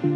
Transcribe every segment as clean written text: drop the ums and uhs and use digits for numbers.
We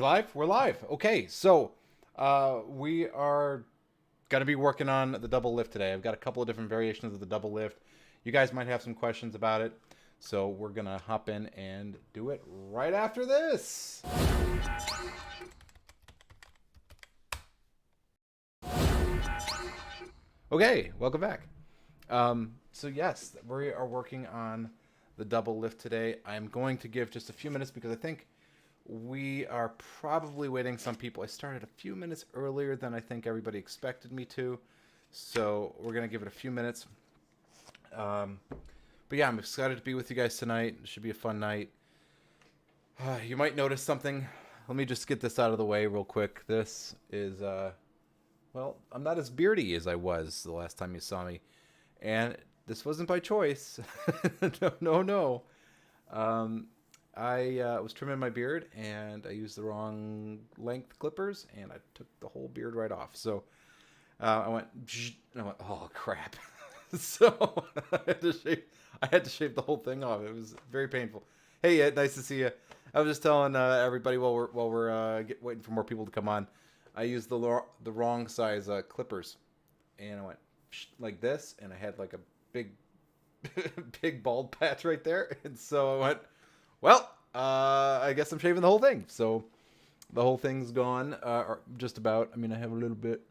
live? We're live. Okay, so we are going to be working on the double lift today. I've got a couple of different variations of the double lift. You guys might have some questions about it, so we're going to hop in and do it right after this. Okay, welcome back. So yes, we are working on the double lift today. I'm going to give just a few minutes because I think we are probably waiting some people. I started a few minutes earlier than I think everybody expected me to, so we're going to give it a few minutes. But yeah, I'm excited to be with you guys tonight. It should be a fun night. You might notice something. Let me just get this out of the way real quick. This is, well, I'm not as beardy as I was the last time you saw me. And this wasn't by choice. No. I was trimming my beard, and I used the wrong length clippers, and I took the whole beard right off. So I went, and I went, oh, crap. So I had to shave the whole thing off. It was very painful. Hey, Ed, nice to see you. I was just telling everybody while we're waiting for more people to come on, I used the wrong size clippers, and I went like this, and I had like a big big bald patch right there, and so I went, well, I guess I'm shaving the whole thing. So the whole thing's gone, or just about. I mean, I have a little bit,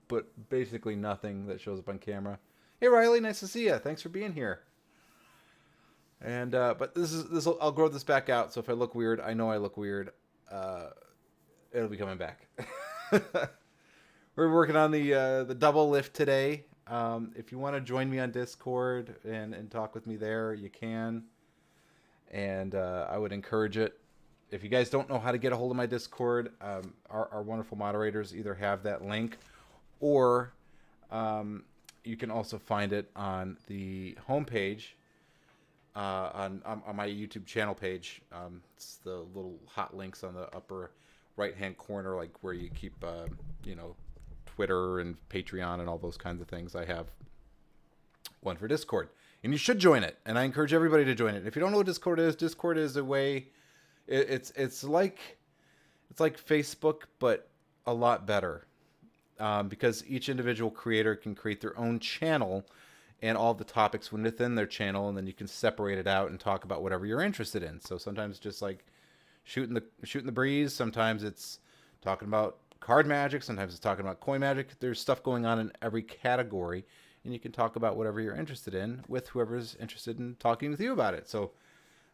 but basically nothing that shows up on camera. Hey, Riley, nice to see you. Thanks for being here. And but I'll grow this back out. So if I look weird, I know I look weird. It'll be coming back. We're working on the double lift today. If you want to join me on Discord and talk with me there, you can. And I would encourage it. If you guys don't know how to get a hold of my Discord, our wonderful moderators either have that link, or you can also find it on the homepage on my YouTube channel page. It's the little hot links on the upper right-hand corner, like where you keep, Twitter and Patreon and all those kinds of things. I have one for Discord. And you should join it, and I encourage everybody to join it. If you don't know what Discord is a way. It's like Facebook, but a lot better, because each individual creator can create their own channel and all the topics within their channel, and then you can separate it out and talk about whatever you're interested in. So sometimes just like shooting the breeze. Sometimes it's talking about card magic. Sometimes it's talking about coin magic. There's stuff going on in every category. And you can talk about whatever you're interested in with whoever's interested in talking with you about it. So,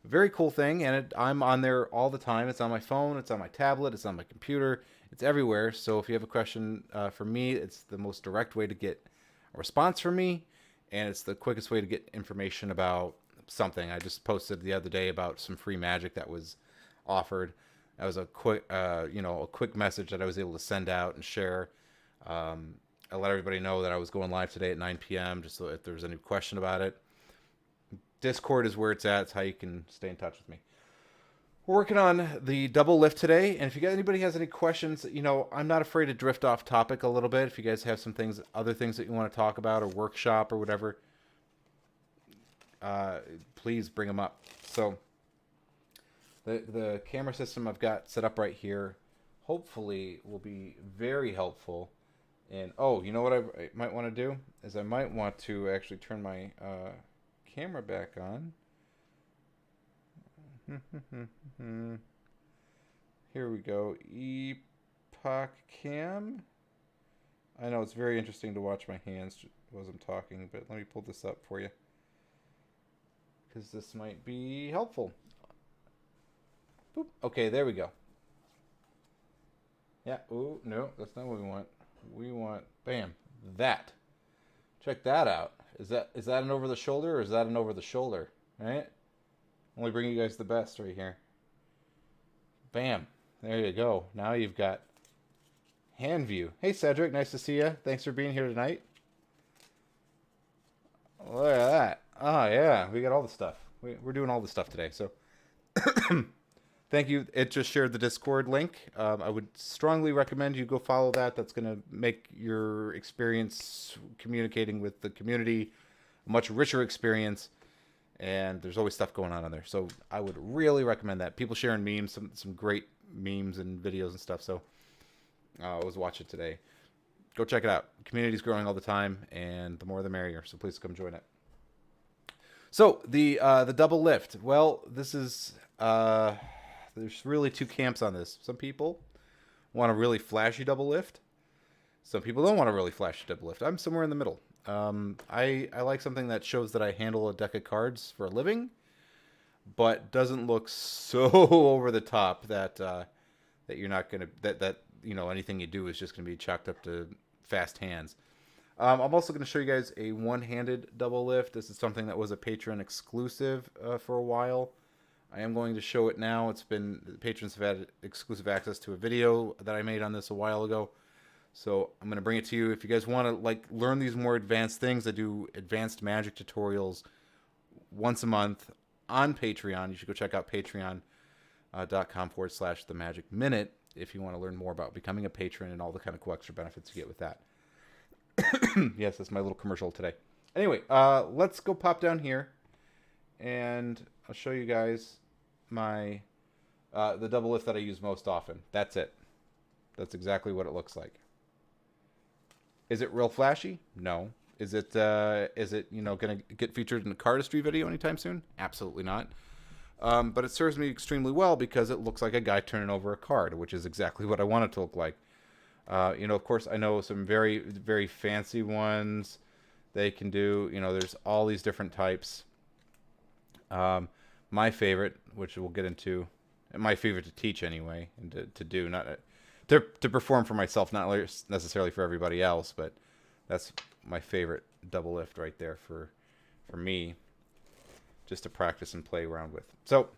very cool thing, and I'm on there all the time. It's on my phone, it's on my tablet, it's on my computer, it's everywhere. So if you have a question for me, it's the most direct way to get a response from me, and it's the quickest way to get information about something. I just posted the other day about some free magic that was offered. That was a quick, a quick message that I was able to send out and share. I let everybody know that I was going live today at 9 p.m. just so if there's any question about it. Discord is where it's at. It's how you can stay in touch with me. We're working on the double lift today, and if anybody has any questions, I'm not afraid to drift off topic a little bit. If you guys have some other things that you want to talk about or workshop or whatever, please bring them up. So the camera system I've got set up right here, hopefully will be very helpful. And you know what I might want to do is I might want to actually turn my camera back on. Here we go. Epoch Cam. I know it's very interesting to watch my hands as I'm talking, but let me pull this up for you because this might be helpful. Boop. Okay, there we go. Yeah. Oh no, that's not what we want. We want bam that. Check that out. Is that an over the shoulder or is that an over the shoulder? Right. Only bring you guys the best right here. Bam. There you go. Now you've got hand view. Hey, Cedric. Nice to see you. Thanks for being here tonight. Look at that. Oh, yeah. We got all the stuff. We're doing all the stuff today. So thank you. It just shared the Discord link. I would strongly recommend you go follow that. That's going to make your experience communicating with the community a much richer experience. And there's always stuff going on there. So I would really recommend that. People sharing memes, some great memes and videos and stuff. So I was watching it today. Go check it out. The community's growing all the time, and the more the merrier. So please come join it. So the double lift. Well, this is there's really two camps on this. Some people want a really flashy double lift. Some people don't want a really flashy double lift. I'm somewhere in the middle. I like something that shows that I handle a deck of cards for a living, but doesn't look so over the top that you're not gonna that anything you do is just gonna be chalked up to fast hands. I'm also going to show you guys a one-handed double lift. This is something that was a Patreon exclusive for a while. I am going to show it now. The patrons have had exclusive access to a video that I made on this a while ago. So I'm going to bring it to you. If you guys want to learn these more advanced things, I do advanced magic tutorials once a month on Patreon. You should go check out patreon.com/the magic minute if you want to learn more about becoming a patron and all the kind of cool extra benefits you get with that. Yes, that's my little commercial today. Anyway, let's go pop down here and I'll show you guys my the double lift that I use most often. That's it. That's exactly what it looks like. Is it real flashy? No. Is it going to get featured in a cardistry video anytime soon? Absolutely not. But it serves me extremely well because it looks like a guy turning over a card, which is exactly what I want it to look like. Of course, I know some very, very fancy ones they can do. There's all these different types. My favorite, which we'll get into, my favorite to teach anyway, and to do, not to perform for myself, not necessarily for everybody else, but that's my favorite double lift right there for me, just to practice and play around with. So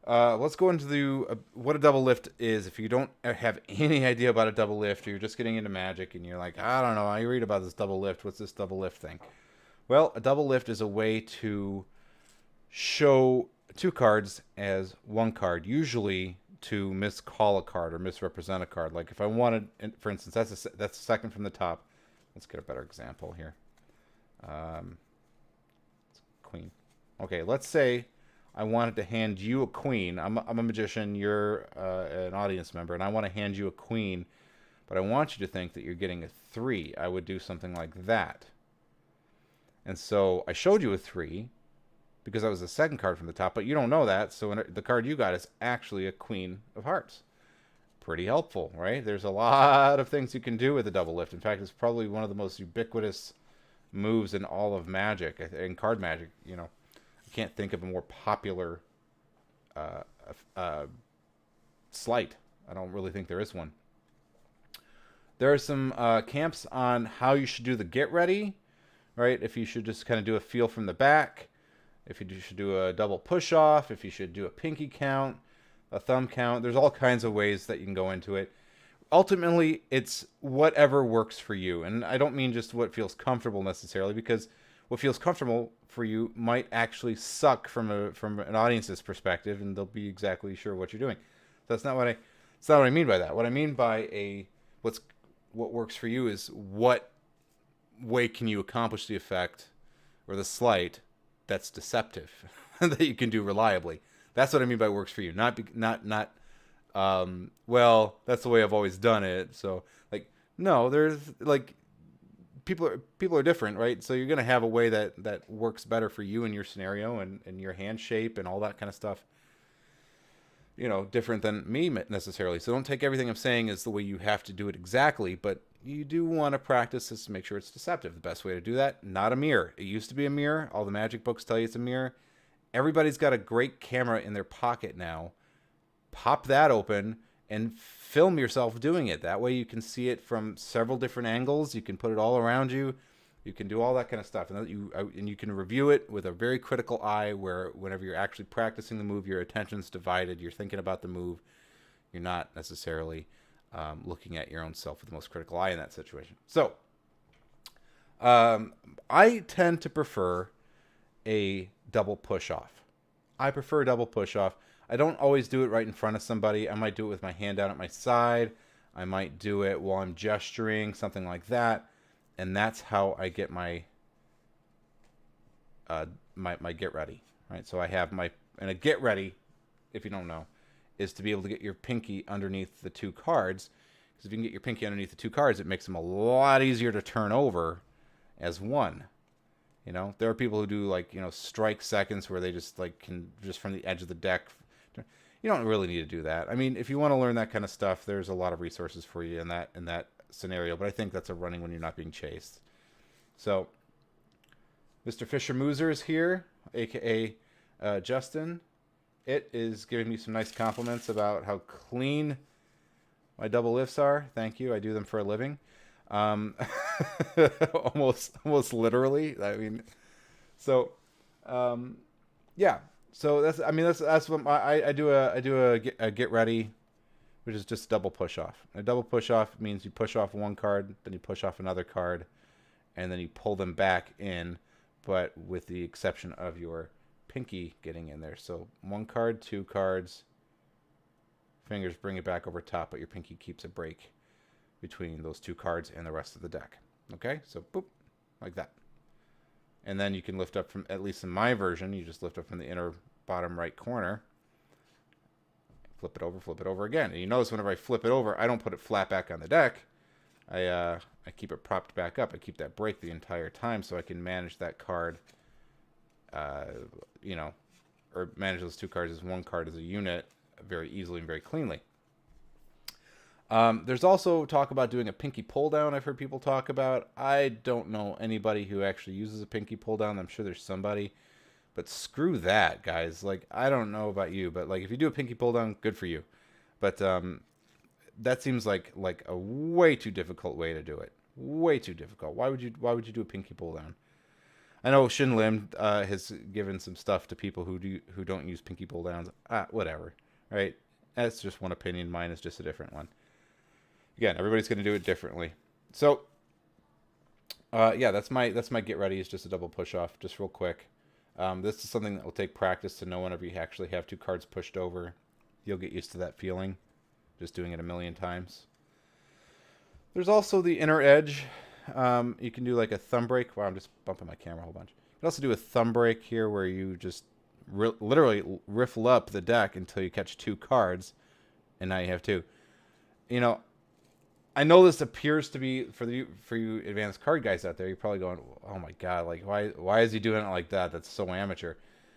let's go into what a double lift is. If you don't have any idea about a double lift, or you're just getting into magic and you're like, I don't know, I read about this double lift. What's this double lift thing? Well, a double lift is a way to show two cards as one card, usually to miscall a card or misrepresent a card. Like if I wanted, for instance, that's the second from the top. Let's get a better example here. Queen. Okay, let's say I wanted to hand you a queen. I'm a magician. You're an audience member, and I want to hand you a queen, but I want you to think that you're getting a 3. I would do something like that. And so I showed you a 3 because that was the second card from the top, but you don't know that, so the card you got is actually a Queen of Hearts. Pretty helpful, right? There's a lot of things you can do with a double lift. In fact, it's probably one of the most ubiquitous moves in all of Magic, in card Magic. I can't think of a more popular sleight. I don't really think there is one. There are some camps on how you should do the get ready, right? If you should just kind of do a feel from the back. if you should do a double push off, if you should do a pinky count, a thumb count. There's all kinds of ways that you can go into it. Ultimately, it's whatever works for you. And I don't mean just what feels comfortable necessarily, because what feels comfortable for you might actually suck from an audience's perspective, and they'll be exactly sure what you're doing. That's not what I mean by that. What I mean by what works for you is what way can you accomplish the effect or the sleight that's deceptive that you can do reliably. That's what I mean by works for you. Not well, that's the way I've always done it. So like, no, there's like people are different, right? So you're gonna have a way that works better for you in your scenario and your hand shape and all that kind of stuff. You know, different than me necessarily. So don't take everything I'm saying as the way you have to do it exactly, but you do want to practice this to make sure it's deceptive. The best way to do that, not a mirror. It used to be a mirror. All the magic books tell you it's a mirror. Everybody's got a great camera in their pocket now. Pop that open and film yourself doing it. That way you can see it from several different angles. You can put it all around you. You can do all that kind of stuff. And you can review it with a very critical eye, where whenever you're actually practicing the move, your attention's divided. You're thinking about the move. You're not necessarily looking at your own self with the most critical eye in that situation. So I tend to prefer a double push-off. I prefer a double push-off. I don't always do it right in front of somebody. I might do it with my hand out at my side. I might do it while I'm gesturing, something like that. And that's how I get my my get ready, right? So I have and a get ready, if you don't know, is to be able to get your pinky underneath the two cards. Because if you can get your pinky underneath the two cards, it makes them a lot easier to turn over as one. You know, there are people who do like, you know, strike seconds where they just like can just from the edge of the deck. You don't really need to do that. I mean, if you want to learn that kind of stuff, there's a lot of resources for you in that scenario, but I think that's a running when you're not being chased. So Mr. Fisher Mooser is here, aka Justin. It is giving me some nice compliments about how clean my double lifts are. Thank you. I do them for a living. Almost literally. I mean, so yeah. So that's what I do a get ready, which is just double push off. A double push off means you push off one card, then you push off another card, and then you pull them back in, but with the exception of your pinky getting in there. So one card, two cards, fingers bring it back over top, but your pinky keeps a break between those two cards and the rest of the deck. Okay, so boop, like that. And then you can lift up from, at least in my version, you just lift up from the inner bottom right corner, flip it over again. And you notice whenever I flip it over, I don't put it flat back on the deck. I keep it propped back up. I keep that break the entire time so I can manage that card, you know, or manage those two cards as one card as a unit very easily and very cleanly. There's also talk about doing a pinky pull down. I've heard people talk about. I don't know anybody who actually uses a pinky pull down. I'm sure there's somebody, but screw that, guys. Like, I don't know about you, but like if you do a pinky pull down, good for you. But that seems like a way too difficult way to do it. Way too difficult. Why would you do a pinky pull down? I know Shin Lim has given some stuff to people who don't use pinky pull downs. Whatever, right? That's just one opinion. Mine is just a different one. Again, everybody's going to do it differently. So, yeah, that's my get ready is just a double push off, just real quick. This is something that will take practice to know whenever you actually have two cards pushed over. You'll get used to that feeling, just doing it a million times. There's also the inner edge. You can do like a thumb break. Wow, I'm just bumping my camera a whole bunch. You can also do a thumb break here where you just literally riffle up the deck until you catch two cards, and now you have two. You know, I know this appears to be for you advanced card guys out there. You're probably going, "Oh my god, like why is he doing it like that? That's so amateur."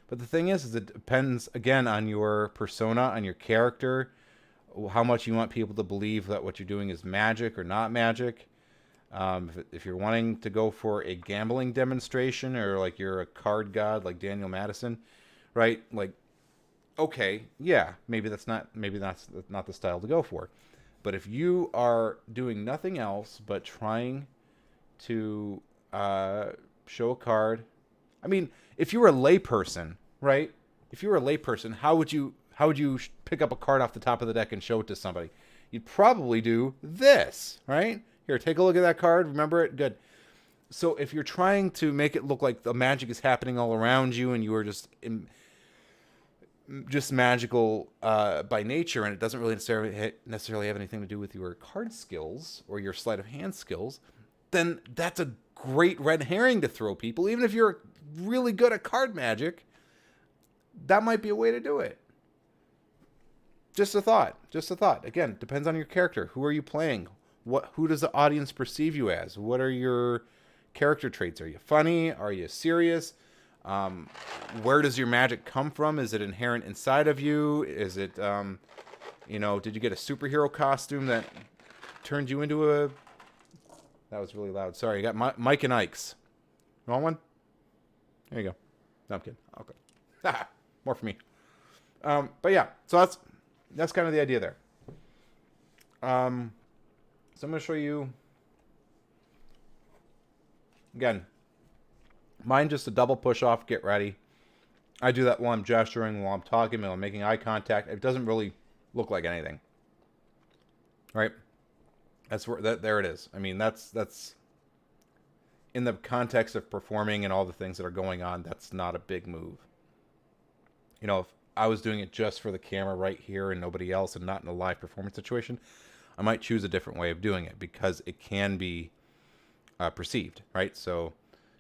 But the thing is it depends again on your persona, on your character, how much you want people to believe that what you're doing is magic or not magic. If you're wanting to go for a gambling demonstration or like you're a card god like Daniel Madison, right? Like, okay, yeah, maybe that's not the style to go for. But if you are doing nothing else but trying to show a card, I mean, if you were a layperson, right? If you were a layperson, how would you pick up a card off the top of the deck and show it to somebody? You'd probably do this, right? Here, take a look at that card. Remember it? Good. So if you're trying to make it look like the magic is happening all around you and you are just magical by nature, and it doesn't really necessarily have anything to do with your card skills or your sleight of hand skills, then that's a great red herring to throw people. Even if you're really good at card magic, that might be a way to do it. Just a thought. Just a thought. Again, depends on your character. Who are you playing? Who does the audience perceive you as? What are your character traits? Are you funny? Are you serious? Where does your magic come from? Is it inherent inside of you? Is it, did you get a superhero costume that turned you into a... That was really loud. Sorry, I got Mike and Ike's. Wrong one? There you go. No, I'm kidding. Okay. More for me. But yeah, so that's kind of the idea there. So I'm going to show you... Again, mine just a double push off, get ready. I do that while I'm gesturing, while I'm talking, while I'm making eye contact. It doesn't really look like anything. Right? That's where there it is. I mean, that's in the context of performing and all the things that are going on, that's not a big move. You know, if I was doing it just for the camera right here and nobody else and not in a live performance situation, I might choose a different way of doing it because it can be perceived, right? So,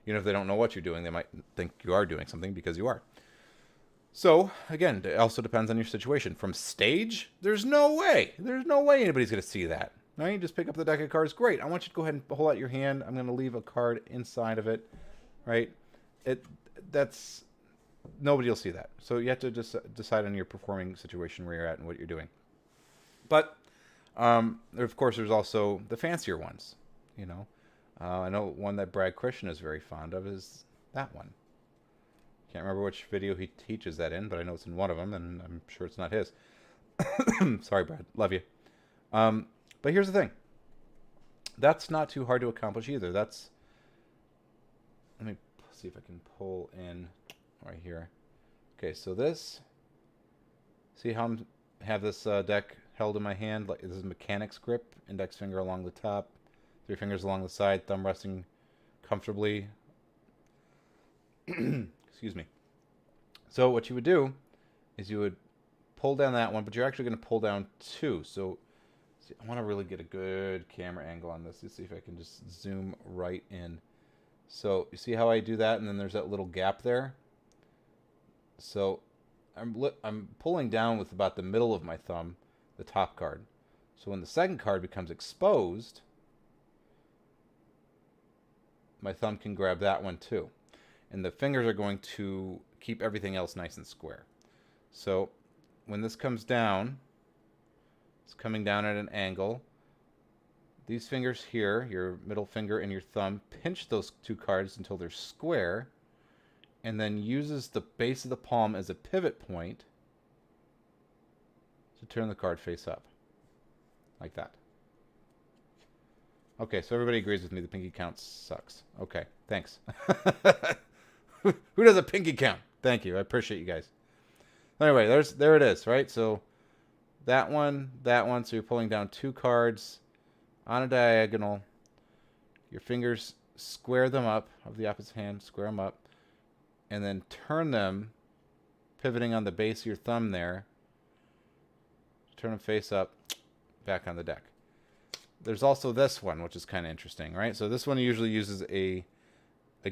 if they don't know what you're doing, they might think you are doing something because you are. So, again, it also depends on your situation. From stage, there's no way anybody's going to see that. Right? You just pick up the deck of cards. Great. I want you to go ahead and hold out your hand. I'm going to leave a card inside of it, right? Nobody will see that. So you have to just decide on your performing situation where you're at and what you're doing. But, of course, there's also the fancier ones, I know one that Brad Christian is very fond of is that one. Can't remember which video he teaches that in, but I know it's in one of them, and I'm sure it's not his. Sorry, Brad. Love you. But here's the thing. That's not too hard to accomplish either. Let me see if I can pull in right here. Okay, so this... See how I have this deck held in my hand? Like, this is mechanic's grip. Index finger along the top. 3 fingers along the side, thumb resting comfortably. Excuse me. So what you would do is you would pull down that one, but you're actually going to pull down 2. So see, I want to really get a good camera angle on this. Let's see if I can just zoom right in. So you see how I do that, and then there's that little gap there. So I'm pulling down with about the middle of my thumb, the top card. So when the second card becomes exposed, my thumb can grab that one too. And the fingers are going to keep everything else nice and square. So when this comes down, it's coming down at an angle. These fingers here, your middle finger and your thumb, pinch those 2 cards until they're square, and then uses the base of the palm as a pivot point to turn the card face up. Like that. Okay, so everybody agrees with me. The pinky count sucks. Okay, thanks. Who does a pinky count? Thank you. I appreciate you guys. Anyway, there it is, right? So that one. So you're pulling down 2 cards on a diagonal. Your fingers square them up of the opposite hand, square them up, and then turn them, pivoting on the base of your thumb there. Turn them face up, back on the deck. There's also this one, which is kind of interesting, right? So this one usually uses a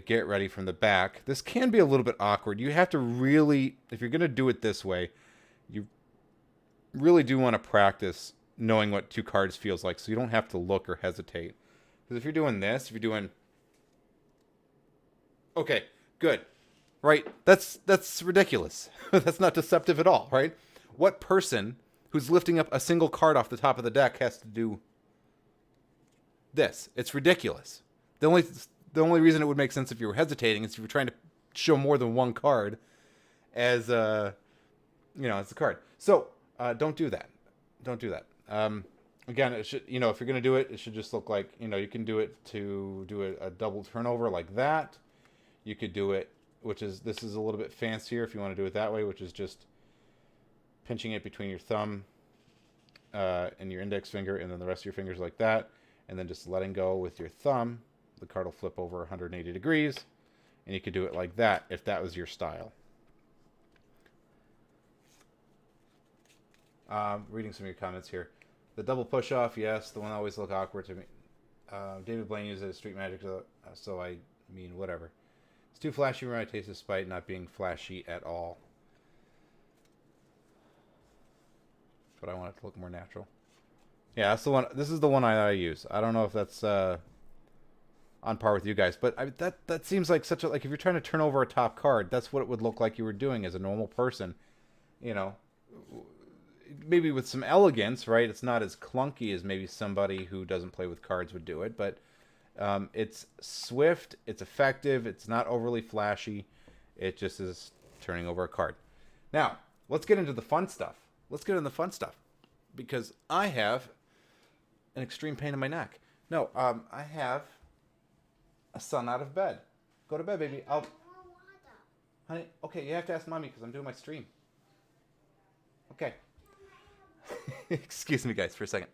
get ready from the back. This can be a little bit awkward. You have to really, if you're going to do it this way, you really do want to practice knowing what 2 cards feels like so you don't have to look or hesitate. Because if you're doing this, if you're doing... Okay, good. Right? That's ridiculous. That's not deceptive at all, right? What person who's lifting up a single card off the top of the deck has to do this? It's ridiculous. The only reason it would make sense if you were hesitating is if you're trying to show more than 1 card as as a card. So don't do that. Don't do that. Again, it should, if you're going to do it, it should just look like, you can do it to do a double turnover like that. You could do it this is a little bit fancier if you want to do it that way, which is just pinching it between your thumb and your index finger, and then the rest of your fingers like that, and then just letting go with your thumb. The card will flip over 180 degrees, and you could do it like that if that was your style. Reading some of your comments here. The double push-off, yes. The one always look awkward to me. David Blaine uses it as street magic, so I mean, whatever. It's too flashy for my taste, despite not being flashy at all. But I want it to look more natural. Yeah, that's the one. This is the one I use. I don't know if that's on par with you guys, but that seems like such a, like, if you're trying to turn over a top card, that's what it would look like you were doing as a normal person. You know, maybe with some elegance, right? It's not as clunky as maybe somebody who doesn't play with cards would do it, but it's swift, it's effective, it's not overly flashy. It just is turning over a card. Now, let's get into the fun stuff. Let's get into the fun stuff, because I have an extreme pain in my neck. No, I have a son out of bed. Go to bed, baby. Honey, okay, you have to ask mommy because I'm doing my stream. Okay. Excuse me, guys, for a second.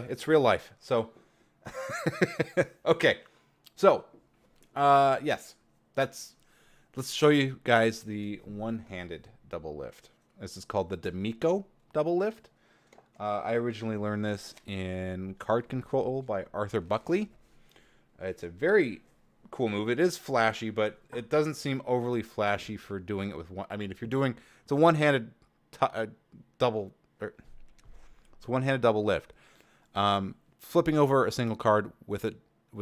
It's real life. So, okay. So, yes, let's show you guys the one-handed double lift. This is called the D'Amico double lift. I originally learned this in Card Control by Arthur Buckley. It's a very cool move. It is flashy, but it doesn't seem overly flashy for doing it with one. I mean, if you're doing, it's a one-handed double. It's a one-handed double lift. Flipping over a single card with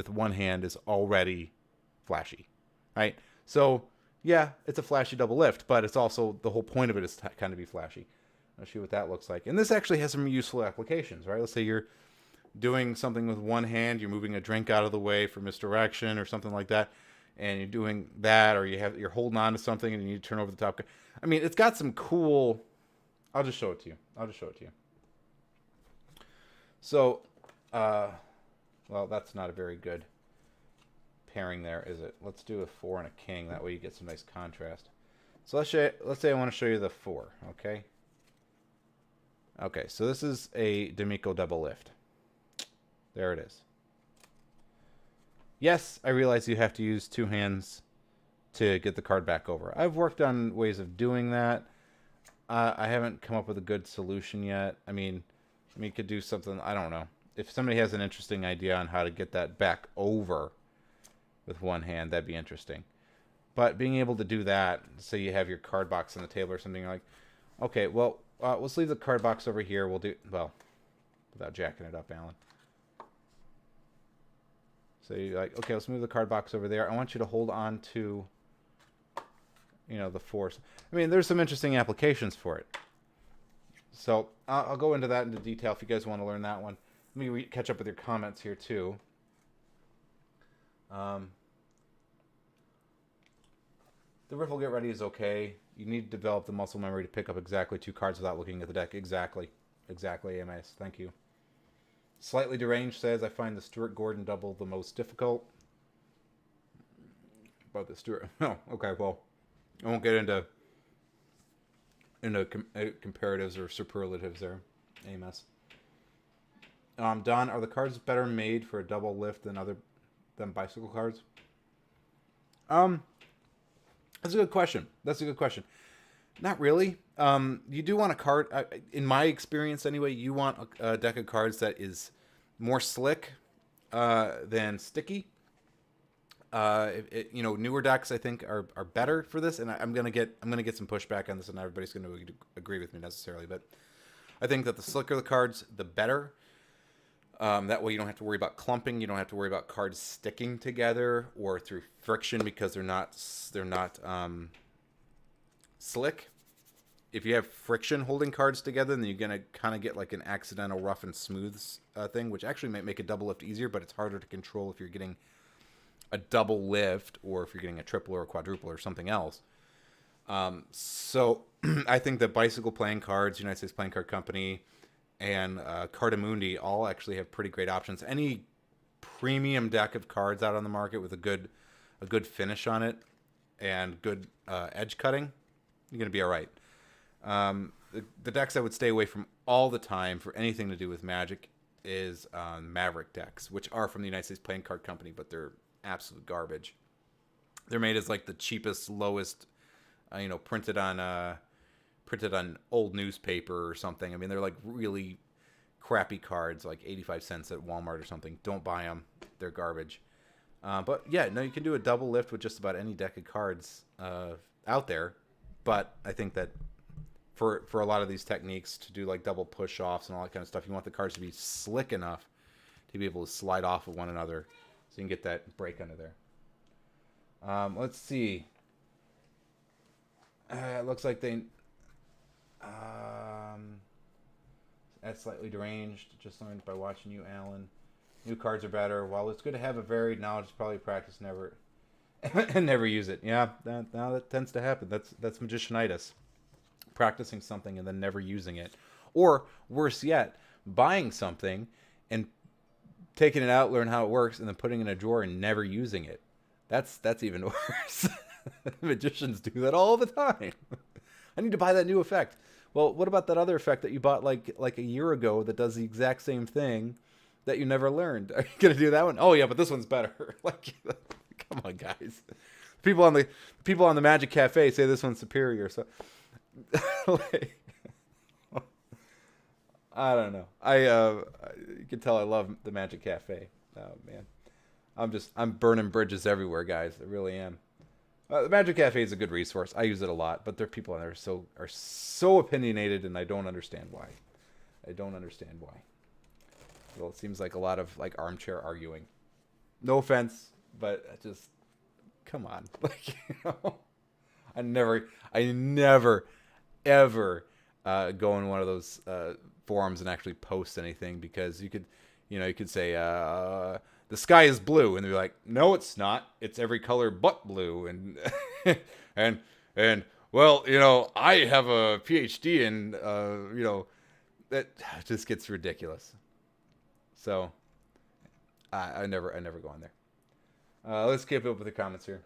one hand is already flashy, right? So yeah, it's a flashy double lift, but it's also, the whole point of it is to kind of be flashy. I'll show you what that looks like. And this actually has some useful applications, right? Let's say you're doing something with one hand, you're moving a drink out of the way for misdirection or something like that, and you're doing that, or you're holding on to something and you need to turn over the top. I mean, it's got some cool. I'll just show it to you. So, well, that's not a very good pairing there, is it? Let's do a 4 and a king. That way you get some nice contrast. So let's say I want to show you the 4, okay? Okay, so this is a D'Amico double lift. There it is. Yes, I realize you have to use two hands to get the card back over. I've worked on ways of doing that. I haven't come up with a good solution yet. I mean, you could do something, I don't know. If somebody has an interesting idea on how to get that back over with one hand, that'd be interesting. But being able to do that, say you have your card box on the table or something, you're like, okay, well, let's leave the card box over here. We'll do, well, without jacking it up, Alan. So you're like, okay, let's move the card box over there. I want you to hold on to, you know, the force. I mean, there's some interesting applications for it. So I'll go into that into detail if you guys want to learn that one. Let me catch up with your comments here too. The Riffle Get Ready is okay. You need to develop the muscle memory to pick up exactly 2 cards without looking at the deck. Exactly, AMS. Thank you. Slightly Deranged says, I find the Stuart Gordon double the most difficult. About the Stuart... Oh, okay, well, I won't get into comparatives or superlatives there. AMS. Don, are the cards better made for a double lift than bicycle cards? That's a good question. Not really. You do want a card, in my experience anyway, you want a deck of cards that is more slick than sticky. You know, newer decks I think are better for this, and I'm gonna get some pushback on this, and everybody's gonna agree with me necessarily, but I think that the slicker the cards, the better. That way you don't have to worry about clumping. You don't have to worry about cards sticking together or through friction because they're not slick. If you have friction holding cards together, then you're going to kind of get like an accidental rough and smooth thing, which actually might make a double lift easier, but it's harder to control if you're getting a double lift, or if you're getting a triple or a quadruple or something else. So I think that Bicycle Playing Cards, United States Playing Card Company, and Cardamundi all actually have pretty great options. Any premium deck of cards out on the market with a good finish on it and good edge cutting, you're gonna be all right. The decks I would stay away from all the time for anything to do with Magic is Maverick decks, which are from the United States Playing Card Company, but they're absolute garbage. They're made as like the cheapest, lowest, printed on old newspaper or something. I mean, they're like really crappy cards, like 85 cents at Walmart or something. Don't buy them; they're garbage. But yeah, no, you can do a double lift with just about any deck of cards out there. But I think that for a lot of these techniques to do like double push offs and all that kind of stuff, you want the cards to be slick enough to be able to slide off of one another, so you can get that break under there. Let's see. It looks like they that's slightly deranged. Just learned by watching you, Alan. New cards are better. While it's good to have a varied knowledge, probably practice never and never use it. Yeah, that tends to happen. That's magicianitis. Practicing something and then never using it, or worse yet, buying something and taking it out, learn how it works, and then putting it in a drawer and never using it. That's even worse. Magicians do that all the time. I need to buy that new effect. Well, what about that other effect that you bought like a year ago that does the exact same thing that you never learned? Are you gonna do that one? Oh yeah, but this one's better. Like, come on, guys. People on the Magic Cafe say this one's superior. So, like, I don't know. You can tell I love the Magic Cafe. Oh man, I'm burning bridges everywhere, guys. I really am. The Magic Cafe is a good resource. I use it a lot, but there are people on there are so opinionated, and I don't understand why. Well, it seems like a lot of like armchair arguing. No offense, but just come on. Like, I never ever go in one of those forums and actually post anything, because you could say the sky is blue, and they're like, no, it's not. It's every color but blue, and and well, I have a PhD in that just gets ridiculous. So I never go on there. Let's keep up with the comments here.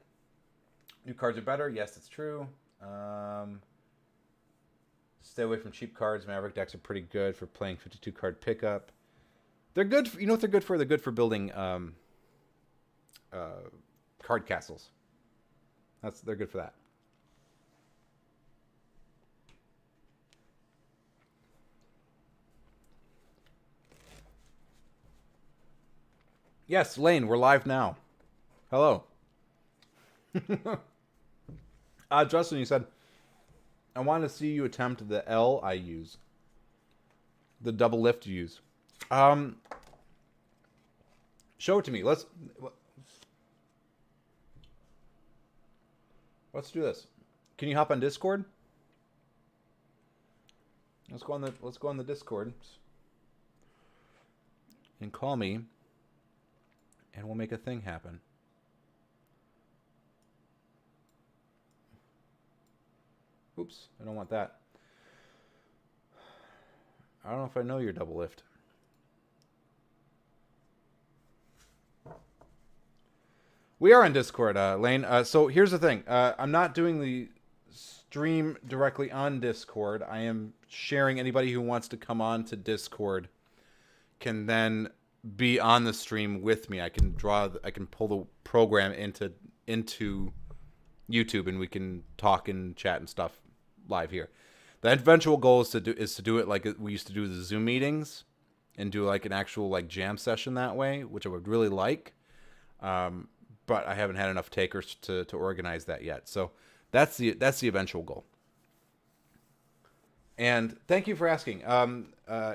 New cards are better. Yes, it's true. Stay away from cheap cards. Maverick decks are pretty good for playing 52 card pickup. They're good. You know what they're good for? They're good for building card castles. They're good for that. Yes, Lane, we're live now. Hello. Justin, you said, I want to see you attempt the L I use. The double lift you use. Show it to me. Let's do this. Can you hop on Discord? Let's go on the Discord and call me, and we'll make a thing happen. Oops, I don't want that. I don't know if I know your double lift. We are on Discord, Lane. So here's the thing. I'm not doing the stream directly on Discord. I am sharing. Anybody who wants to come on to Discord can then be on the stream with me. I can pull the program into YouTube, and we can talk and chat and stuff live here. The eventual goal is to do it like we used to do the Zoom meetings, and do like an actual like jam session that way, which I would really like. But I haven't had enough takers to organize that yet. So that's the eventual goal. And thank you for asking.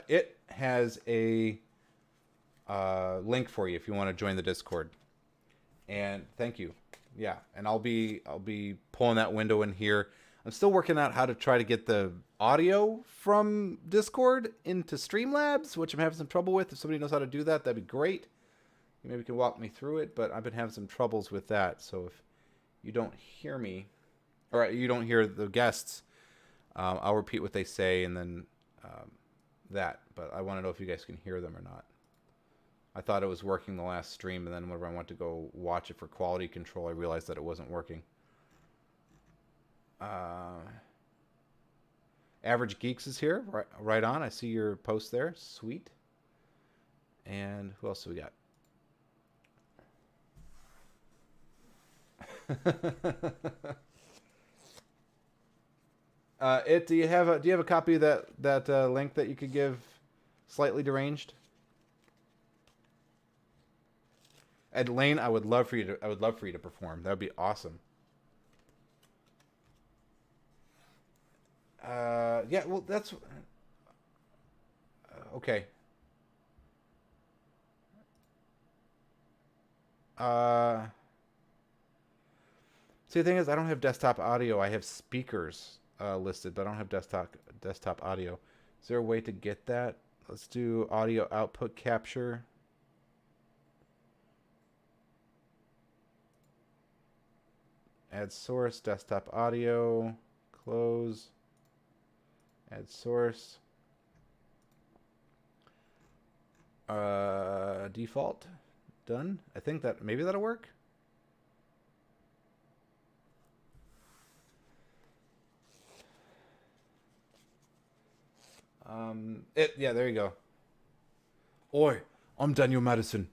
It has a link for you if you want to join the Discord. And thank you. Yeah, and I'll be pulling that window in here. I'm still working out how to try to get the audio from Discord into Streamlabs, which I'm having some trouble with. If somebody knows how to do that, that'd be great. you maybe can walk me through it, but I've been having some troubles with that. So if you don't hear me, or you don't hear the guests, I'll repeat what they say and then that. But I want to know if you guys can hear them or not. I thought it was working the last stream, and then whenever I went to go watch it for quality control, I realized that it wasn't working. Average Geeks is here. Right on. I see your post there. Sweet. And who else do we got? Do you have a copy of that link that you could give Slightly Deranged? Ed Lane, I would love for you to perform. That would be awesome. Yeah, well, that's okay. See, the thing is, I don't have desktop audio. I have speakers listed, but I don't have desktop audio. Is there a way to get that? Let's do audio output capture. Add source, desktop audio, close, add source. Default, done. I think that maybe that'll work. Yeah, there you go. Oi, I'm Daniel Madison,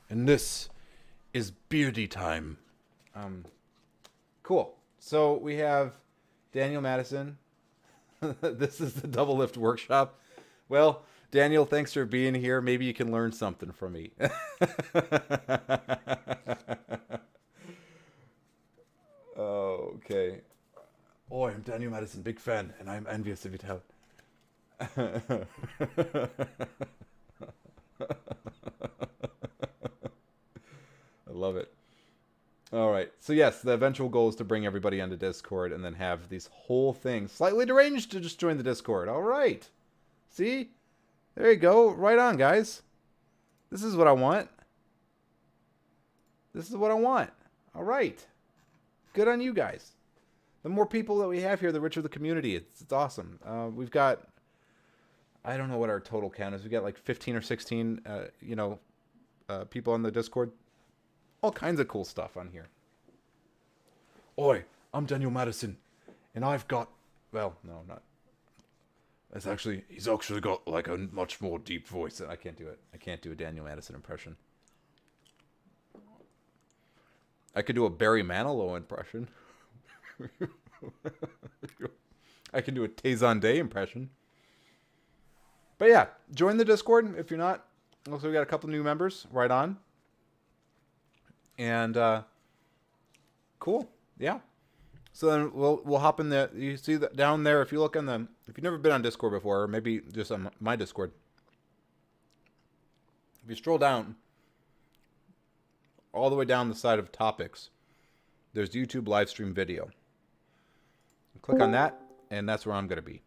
and this is Beardy Time. Cool. So we have Daniel Madison. This is the Double Lift Workshop. Well, Daniel, thanks for being here. Maybe you can learn something from me. Okay. Oi, I'm Daniel Madison, big fan, and I'm envious of your talent. I love it. All right. So yes, the eventual goal is to bring everybody onto Discord and then have these whole things Slightly Deranged to just join the Discord. All right. See? There you go. Right on, guys. This is what I want. This is what I want. All right. Good on you guys. The more people that we have here, the richer the community. It's awesome. We've got, I don't know what our total count is. We got like 15 or 16, people on the Discord. All kinds of cool stuff on here. Oi, I'm Daniel Madison, and I've got, well, no, not. He's actually got like a much more deep voice. I can't do it. I can't do a Daniel Madison impression. I could do a Barry Manilow impression. I can do a Tayson Day impression. But yeah, join the Discord if you're not. Also, we got a couple new members. Right on. And cool, yeah. So then we'll hop in there. You see that down there. If you look on if you've never been on Discord before, or maybe just on my Discord, if you stroll down, all the way down the side of topics, there's YouTube live stream video. Click on that, and that's where I'm going to be.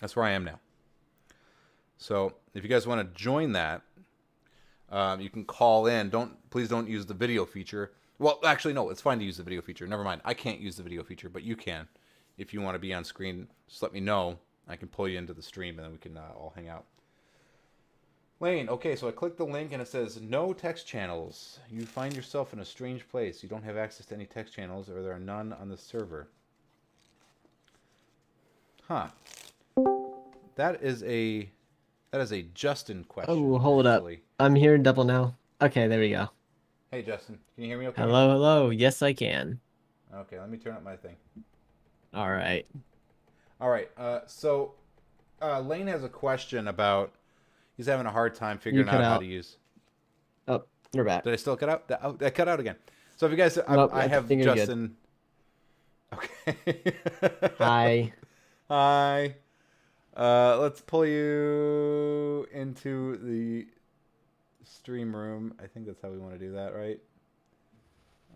That's where I am now. So if you guys want to join that, you can call in. Please don't use the video feature. Well, actually, no, it's fine to use the video feature. Never mind. I can't use the video feature, but you can. If you want to be on screen, just let me know. I can pull you into the stream, and then we can all hang out. Lane, okay, so I clicked the link, and it says, no text channels. You find yourself in a strange place. You don't have access to any text channels, or there are none on the server. Huh. That is a Justin question. Oh, hold actually. up. I'm hearing double now. Okay, there we go. Hey, Justin. Can you hear me okay? Hello, hello. Yes, I can. Okay, let me turn up my thing. All right. All right. So Lane has a question about, he's having a hard time figuring out how to use. Oh, you're back. Did I still cut out? That cut out again. So if you guys, Nope, I have Justin. Okay. Hi. Hi. Let's pull you into the stream room. I think that's how we want to do that, right?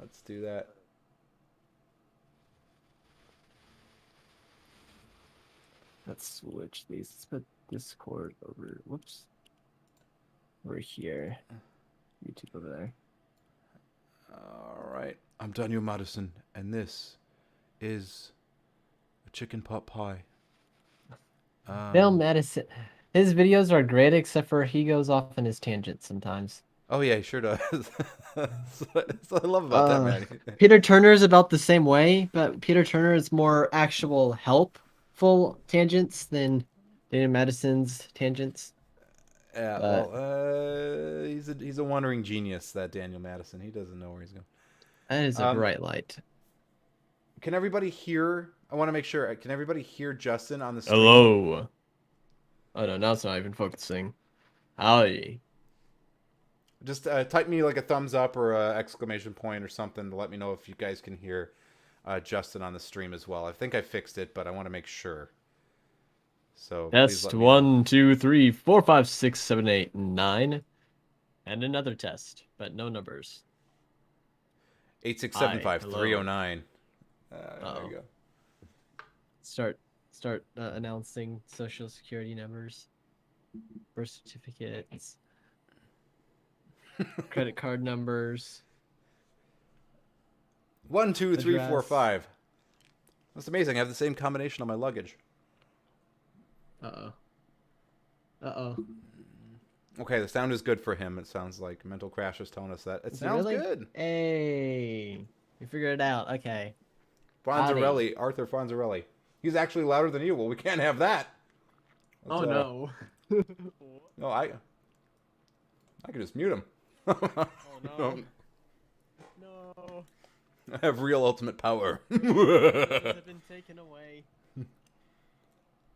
Let's do that. Let's switch these. Let's put Discord over. Whoops. over here. YouTube over there. All right. I'm Daniel Madison, and this is a chicken pot pie. Dale Madison. His videos are great, except for he goes off on his tangents sometimes. Oh yeah, he sure does. That's what I love about that man. Peter Turner is about the same way, but Peter Turner is more actual helpful tangents than Daniel Madison's tangents. Yeah, But well, he's a wandering genius, that Daniel Madison. He doesn't know where he's going. that is a bright light. Can everybody hear? I want to make sure. Can everybody hear Justin on the stream? Hello. Oh no, now it's not even focusing. Howdy. Just type me like a thumbs up or a exclamation point or something to let me know if you guys can hear Justin on the stream as well. I think I fixed it, but I want to make sure. So test 1, 2, 3, 4, 5, 6, 7, 8, 9, and another test, but no numbers. 8675309. There you go. Start announcing social security numbers, birth certificates, credit card numbers. 1, 2, 3, 4, 5. That's amazing. I have the same combination on my luggage. Okay, the sound is good for him. It sounds like Mental Crash is telling us that. It sounds good. Hey, we figured it out. Okay. Fonzarelli, Arthur Fonzarelli. He's actually louder than you. Well, we can't have that. Oh no. No, I can just mute him. Oh no. No. I have real ultimate power. Have been taken away.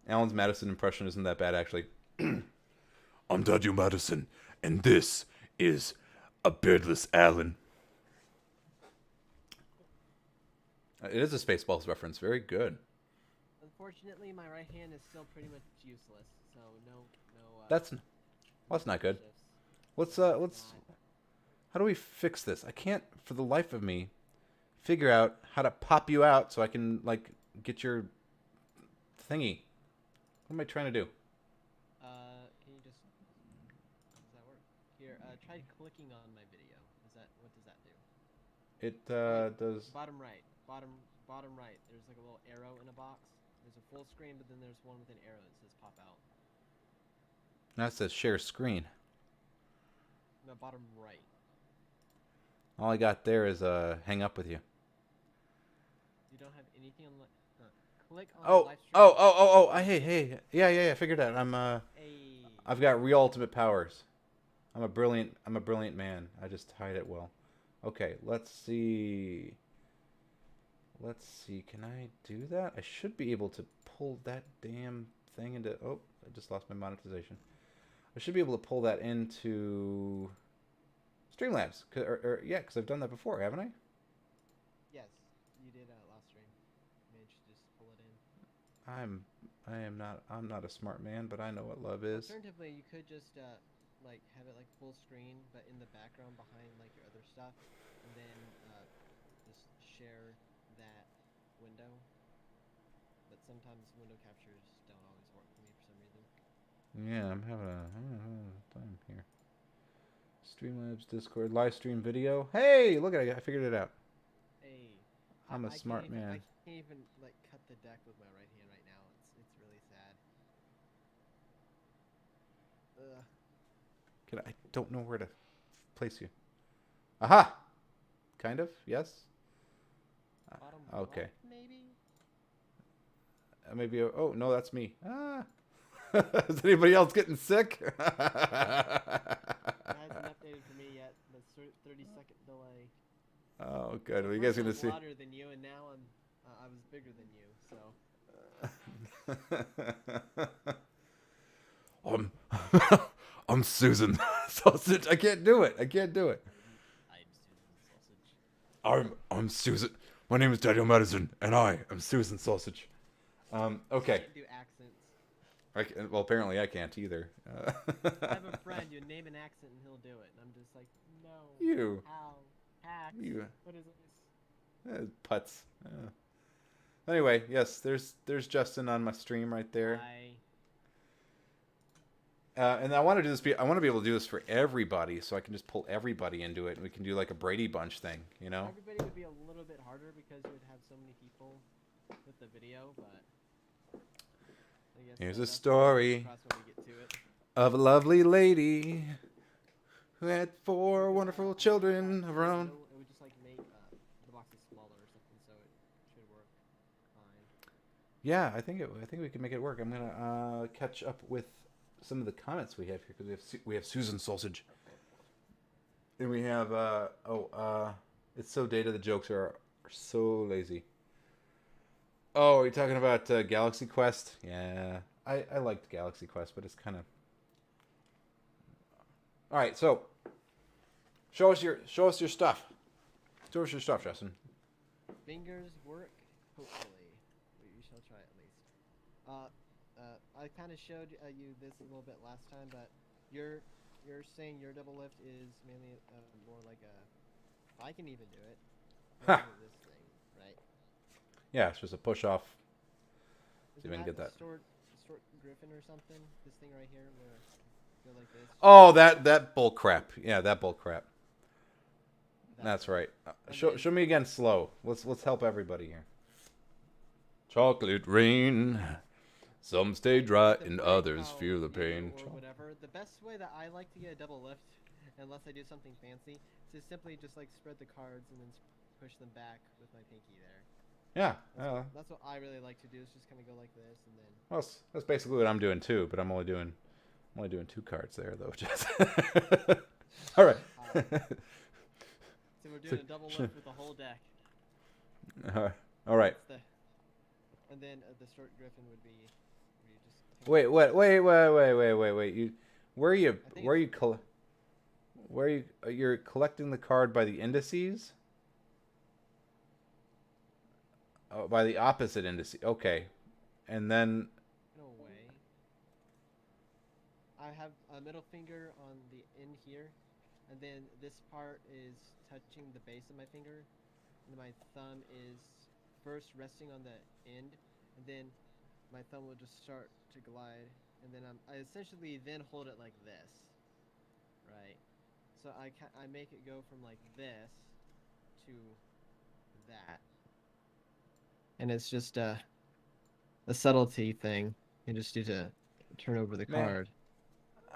Alan's Madison impression isn't that bad, actually. I'm Daniel Madison, and this is a beardless Alan. It is a Spaceballs reference. Very good. Unfortunately, my right hand is still pretty much useless, so no. That's not good. Let's how do we fix this? I can't, for the life of me, figure out how to pop you out so I can like get your thingy. What am I trying to do? Can you just? How does that work? Here, try clicking on my video. What does that do? It does. Bottom right. Bottom right. There's like a little arrow in a box. There's a full screen, but then there's one with an arrow that says pop out. That says share screen. No, bottom right. All I got there is hang up with you. You don't have anything on the click on live stream. Hey. Yeah, figured out. I've got real ultimate powers. I'm a brilliant man. I just hide it well. Okay, let's see. Can I do that? I should be able to pull that damn thing into... Oh, I just lost my monetization. I should be able to pull that into Streamlabs. Yeah, because I've done that before, haven't I? Yes, you did last stream. Managed to just pull it in. I'm not a smart man, but I know what love is. Alternatively, you could just like have it like full screen, but in the background behind like your other stuff, and then just share that window. But sometimes window captures don't always work for me for some reason. Yeah, I'm having a time here. Streamlabs, Discord, live stream video. Hey, look at it! I figured it out. Hey, I'm a smart man. I can't even like cut the deck with my right hand right now. It's really sad. I don't know where to place you. Aha! Kind of, yes? Okay. Left, maybe? Maybe, oh, no, that's me. Ah! Is anybody else getting sick? It hasn't updated for me yet. That's 30-second delay. Oh, good. What are you guys going to see? I'm larger than you, and now I was bigger than you, so... I'm Susan Sausage. I can't do it. I'm Susan Sausage. I'm Susan. My name is Daniel Madison, and I am Susan Sausage. Okay. I can't do accents. Well, apparently I can't either. I have a friend. You name an accent, and he'll do it. And I'm just like, no. You. How? Hacks. You. What is this? Putts. Anyway, yes, there's Justin on my stream right there. Hi. And I want to do this. I want to be able to do this for everybody, so I can just pull everybody into it, and we can do like a Brady Bunch thing, you know? Everybody would be a little bit harder because you would have so many people with the video, but I guess Here's a that's story across when we get to it. of a lovely lady who had 4 wonderful children of her own. It would just like make the boxes smaller or something, so it should work fine. Yeah, I think we can make it work. I'm gonna catch up with some of the comments we have here because we have Susan Sausage, and we have it's so data. The jokes are so lazy. Oh, are you talking about Galaxy Quest? Yeah, I liked Galaxy Quest, but it's kind of. All right, so show us your stuff. Show us your stuff, Justin. Fingers work, hopefully. We shall try at least. I kind of showed you this a little bit last time, but you're saying your double lift is mainly more like a. I can even do it. Ha! This thing, right? Yeah, it's just a push off. See Isn't if I can get that. Stork Griffin or something? This thing right here where you go like this. Oh, that bull crap. Yeah, that bull crap. That's right. Show me again slow. Let's help everybody here. Chocolate rain. Some stay dry and others feel the pain. Or whatever. The best way that I like to get a double lift, unless I do something fancy, is to simply just like spread the cards and then push them back with my pinky there. Yeah. That's what I really like to do. Is just kind of go like this and then. Well, that's basically what I'm doing too, but I'm only doing 2 cards there though. Just all right. So we're doing a double lift with the whole deck. All right. And then the Stork Griffin would be. Wait. You're collecting the card by the indices? Oh, by the opposite indices. Okay. And then No way. I have a middle finger on the end here, and then this part is touching the base of my finger, and my thumb is first resting on the end, and then my thumb will just start to glide, and then I essentially then hold it like this, right? So I make it go from like this to that, and it's just a subtlety thing. You just need to turn over the card.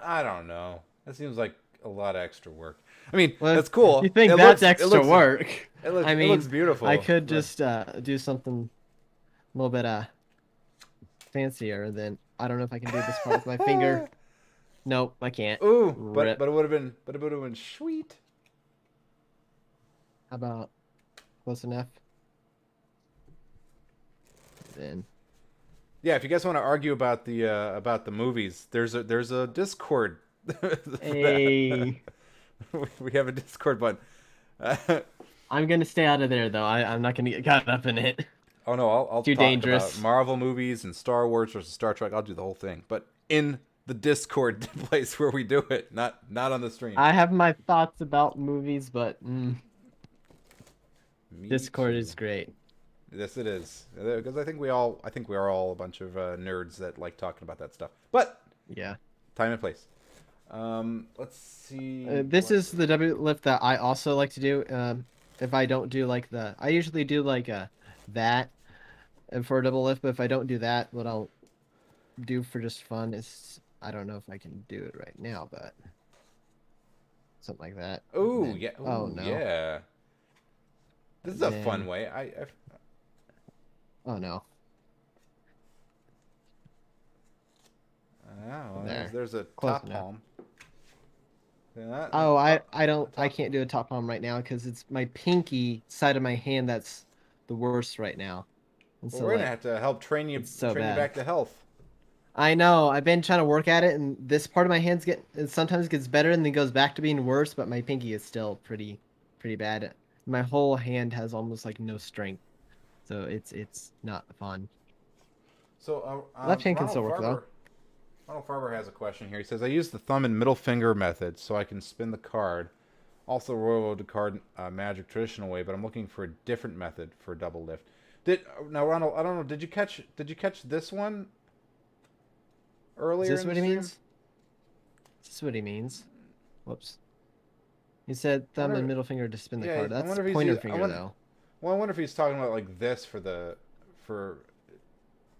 I don't know. That seems like a lot of extra work. I mean, Well, that's cool. You think that's extra work? It looks beautiful. I could just do something a little bit fancier. Then I don't know if I can do this part with my finger. Nope, I can't. Ooh, but it would have been sweet. How about close enough? Then. Yeah, if you guys want to argue about the movies, there's a Discord. Hey. We have a Discord button. I'm gonna stay out of there though. I'm not gonna get caught up in it. Oh no, I'll Too talk dangerous. about Marvel movies and Star Wars versus Star Trek. I'll do the whole thing, but in the Discord place where we do it, not on the stream. I have my thoughts about movies, but Discord too. is great. Yes, it is, because I think we are all a bunch of nerds that like talking about that stuff. But yeah, time and place. Let's see. This is the W lift that I also like to do. If I don't do like I usually do like that for a double lift, but if I don't do that, what I'll do for just fun is, I don't know if I can do it right now, but something like that. Oh yeah. Ooh, oh no. Yeah. This is a fun way. Oh no. Oh, there's a Close top enough. palm. Yeah, Oh, I can't do a top palm right now because it's my pinky side of my hand that's the worst right now. And well, so we're gonna have to help train you so you back to health. I know. I've been trying to work at it, and this part of my hands sometimes gets better and then goes back to being worse. But my pinky is still pretty bad. My whole hand has almost like no strength, so it's not fun. So left hand can still work though. Ronald Farber has a question here. He says, I use the thumb and middle finger method so I can spin the card. Also roll the card magic traditional way, but I'm looking for a different method for a double lift. Now Ronald, I don't know, did you catch this one earlier? Is this what he means? This is what he means. Whoops. He said I thumb and wonder, middle finger to spin the yeah, card. I That's wonder if he's. pointer I finger wonder. though. Well, I wonder if he's talking about like this for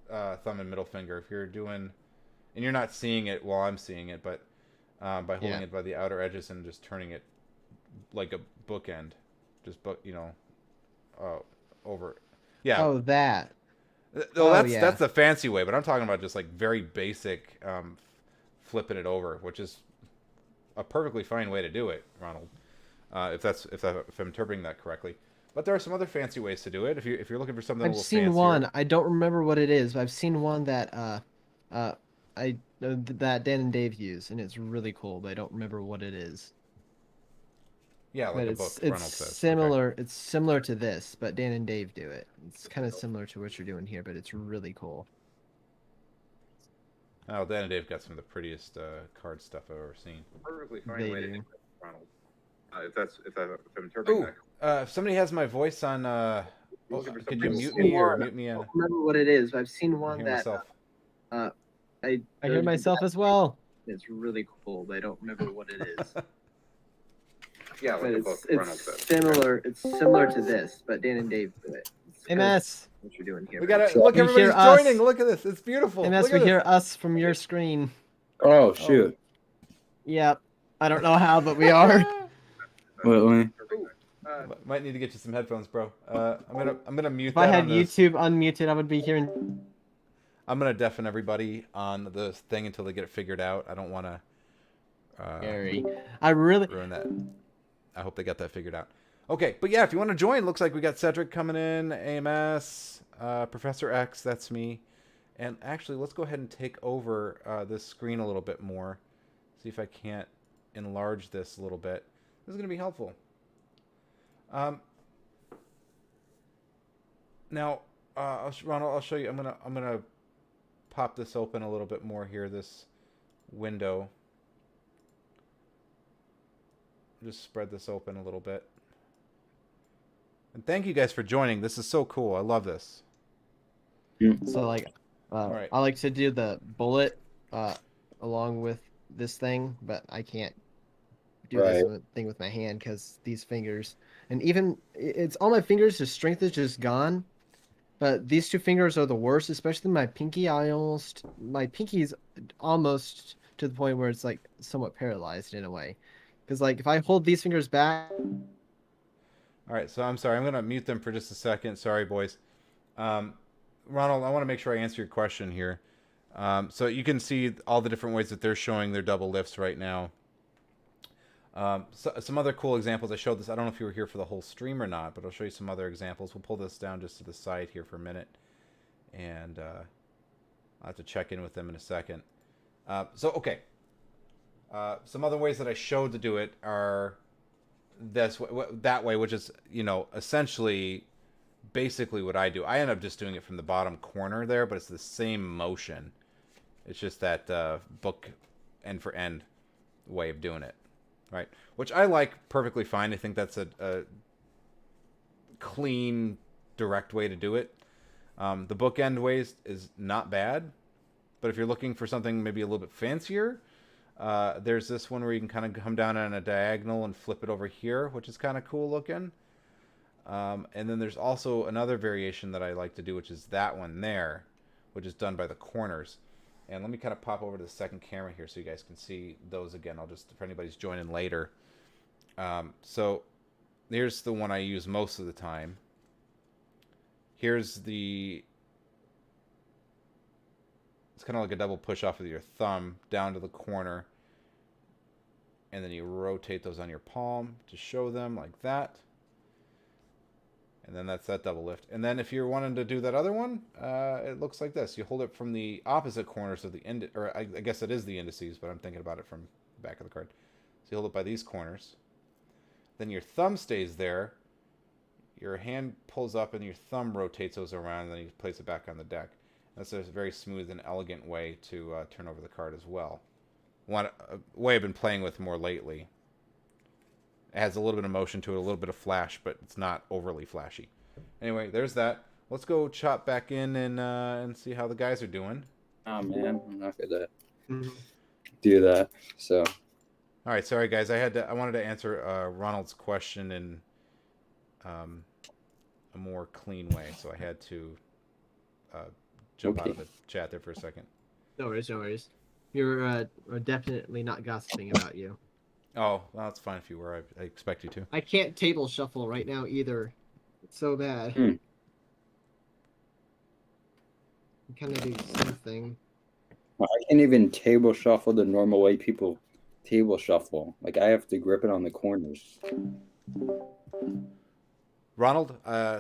thumb and middle finger. If you're doing, and you're not seeing it while I'm seeing it, but by holding Yeah. it by the outer edges and just turning it like a bookend, just over. Yeah. Oh, that. Well, Oh, that's yeah. the fancy way, but I'm talking about just like very basic flipping it over, which is a perfectly fine way to do it, Ronald. If I'm interpreting that correctly. But there are some other fancy ways to do it. If you're looking for something a I've little seen fancier. one. I don't remember what it is, but I've seen one that uh that Dan and Dave use, and it's really cool, but I don't remember what it is. Yeah, like But a it's book, it's Ronald says. Okay. similar. It's similar to this, but Dan and Dave do it. It's kind of similar to what you're doing here, but it's really cool. Oh, Dan and Dave got some of the prettiest card stuff I've ever seen. Perfectly fine They way to do. do it, Ronald. If I'm interpreting that. If somebody has my voice on, could you mute me or mute me? I don't remember what it is, but I've seen I one hear that myself. I hear myself as well. It's really cool, but I don't remember what it is. Yeah, But like a book, Ronald says. similar. It's similar to this, but Dan and Dave do it. It's MS. what you're doing here. We got it. So Look, we everybody's hear us. joining. Look at this. It's beautiful. MS, Look we at hear this. us from your screen. Oh shoot! Yep. I don't know how, but we are. Wait, let me. Might need to get you some headphones, bro. I'm gonna mute If I that had on this. YouTube unmuted, I would be hearing. I'm gonna deafen everybody on the thing until they get it figured out. I don't want to Gary. I really. ruin that. I hope they got that figured out. Okay, but yeah, if you want to join, looks like we got Cedric coming in, AMS, Professor X, that's me. And actually, let's go ahead and take over this screen a little bit more. See if I can't enlarge this a little bit. This is going to be helpful. Now, Ronald, I'll show you. I'm gonna pop this open a little bit more here. This window. Just spread this open a little bit. And thank you guys for joining. This is so cool. I love this. So, like, right. I like to do the bullet along with this thing, but I can't do this thing with my hand because these fingers. And even, it's all my fingers, the strength is just gone. But these two fingers are the worst, especially my pinky. My pinky's almost to the point where it's like somewhat paralyzed in a way. Because like if I hold these fingers back. All right, so I'm sorry. I'm gonna mute them for just a second. Sorry, boys. Ronald, I want to make sure I answer your question here. So you can see all the different ways that they're showing their double lifts right now. So, some other cool examples. I showed this. I don't know if you were here for the whole stream or not, but I'll show you some other examples. We'll pull this down just to the side here for a minute, and I'll have to check in with them in a second. Okay. Some other ways that I showed to do it are that way, which is, essentially basically what I do. I end up just doing it from the bottom corner there, but it's the same motion. It's just that book end for end way of doing it, right? Which I like perfectly fine. I think that's a clean, direct way to do it. The bookend ways is not bad, but if you're looking for something maybe a little bit fancier, there's this one where you can kind of come down on a diagonal and flip it over here, which is kind of cool looking. And then there's also another variation that I like to do, which is that one there, which is done by the corners. And let me kind of pop over to the second camera here so you guys can see those again. I'll just, if anybody's joining later. So here's the one I use most of the time. Here's it's kind of like a double push off of your thumb down to the corner. And then you rotate those on your palm to show them like that. And then that's that double lift. And then if you're wanting to do that other one, it looks like this. You hold it from the opposite corners of the or I guess it is the indices, but I'm thinking about it from the back of the card. So you hold it by these corners. Then your thumb stays there. Your hand pulls up and your thumb rotates those around, and then you place it back on the deck. That's a very smooth and elegant way to turn over the card as well. A way I've been playing with more lately. It has a little bit of motion to it, a little bit of flash, but it's not overly flashy. Anyway, there's that. Let's go chop back in and see how the guys are doing. Oh man, I'm not good at that. do that. So All right, sorry guys. I wanted to answer Ronald's question in a more clean way, so I had to jump out of the chat there for a second. No worries, no worries. You're definitely not gossiping about you. Oh, well, that's fine if you were. I expect you to. I can't table shuffle right now either. It's so bad. Hmm. I'm kind of do something. I can't even table shuffle the normal way people table shuffle. Like I have to grip it on the corners. Ronald,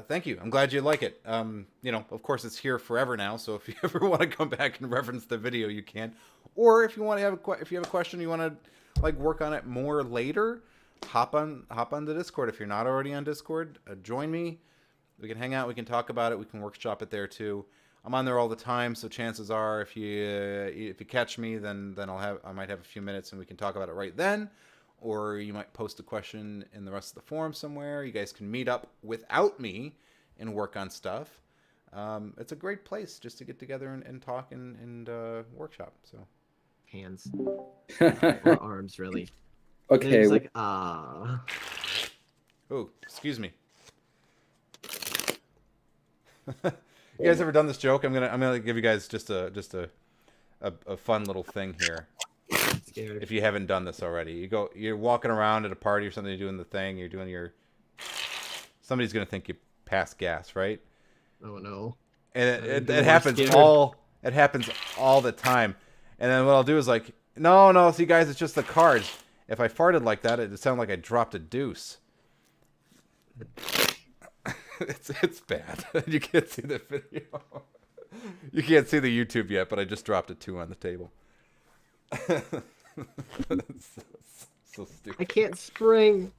thank you. I'm glad you like it. You know, of course, it's here forever now. So if you ever want to come back and reference the video, you can. Or if you want to have if you have a question, you want to like work on it more later, hop on the Discord. If you're not already on Discord, join me. We can hang out. We can talk about it. We can workshop it there too. I'm on there all the time, so chances are, if you catch me, then I might have a few minutes and we can talk about it right then. Or you might post a question in the rest of the forum somewhere. You guys can meet up without me and work on stuff. It's a great place just to get together and talk and workshop. So Hands. Or arms, really. Okay. It's like, oh, excuse me. You guys ever done this joke? I'm gonna give you guys just a fun little thing here. scared. If you haven't done this already, you're walking around at a party or something, you're doing the thing, somebody's gonna think you passed gas, right? Oh no. And it more happens scared. it happens all the time. And then what I'll do is like, no, see guys, it's just the cards. If I farted like that, it'd sound like I dropped a deuce. It's bad. You can't see the video. You can't see the YouTube yet, but I just dropped a 2 on the table. so stupid. I can't spring.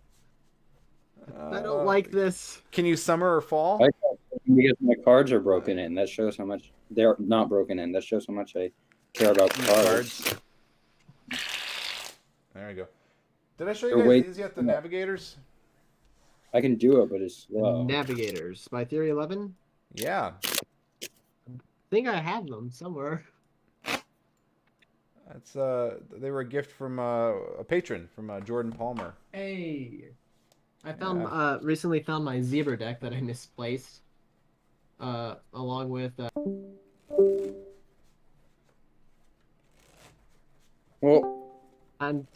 I don't like this. Can you summer or fall? Because my cards are broken in. That shows how much they're not broken in. That shows how much I care about the cards. There we go. Did I show you guys these yet? The navigators? I can do it, but it's slow. Navigators by Theory 11. Yeah. I think I have them somewhere. That's they were a gift from a patron, from Jordan Palmer. Hey, I found recently found my zebra deck that I misplaced, along with. Well, I'm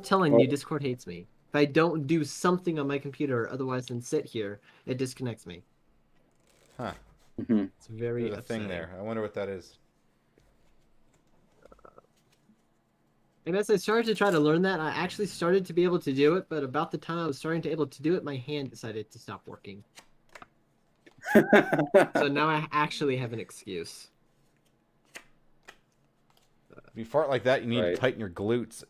telling you, Discord hates me. If I don't do something on my computer, otherwise than sit here, it disconnects me. Huh. It's very There's a thing there. I wonder what that is. And as I started to try to learn that, I actually started to be able to do it, but about the time I was starting to be able to do it, my hand decided to stop working. So now I actually have an excuse. If you fart like that, you need to tighten your glutes.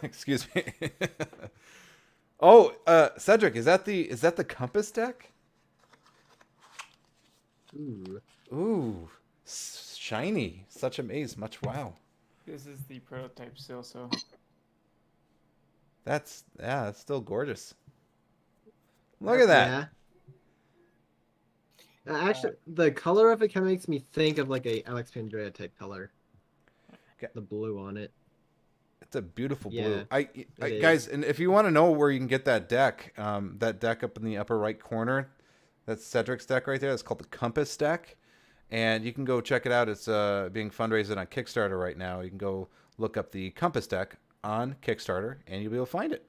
Excuse me. Oh, Cedric, is that the compass deck? Ooh, shiny. Such amaze. Much wow. This is the prototype still, so. That's still gorgeous. Look at that. Yeah. Actually, the color of it kind of makes me think of like a Alex Pandrea type color. Okay. The blue on it. It's a beautiful blue. Yeah, I guys, and if you want to know where you can get that deck up in the upper right corner, that's Cedric's deck right there. It's called the Compass deck, and you can go check it out. It's being fundraised on Kickstarter right now. You can go look up the Compass deck on Kickstarter, and you'll be able to find it.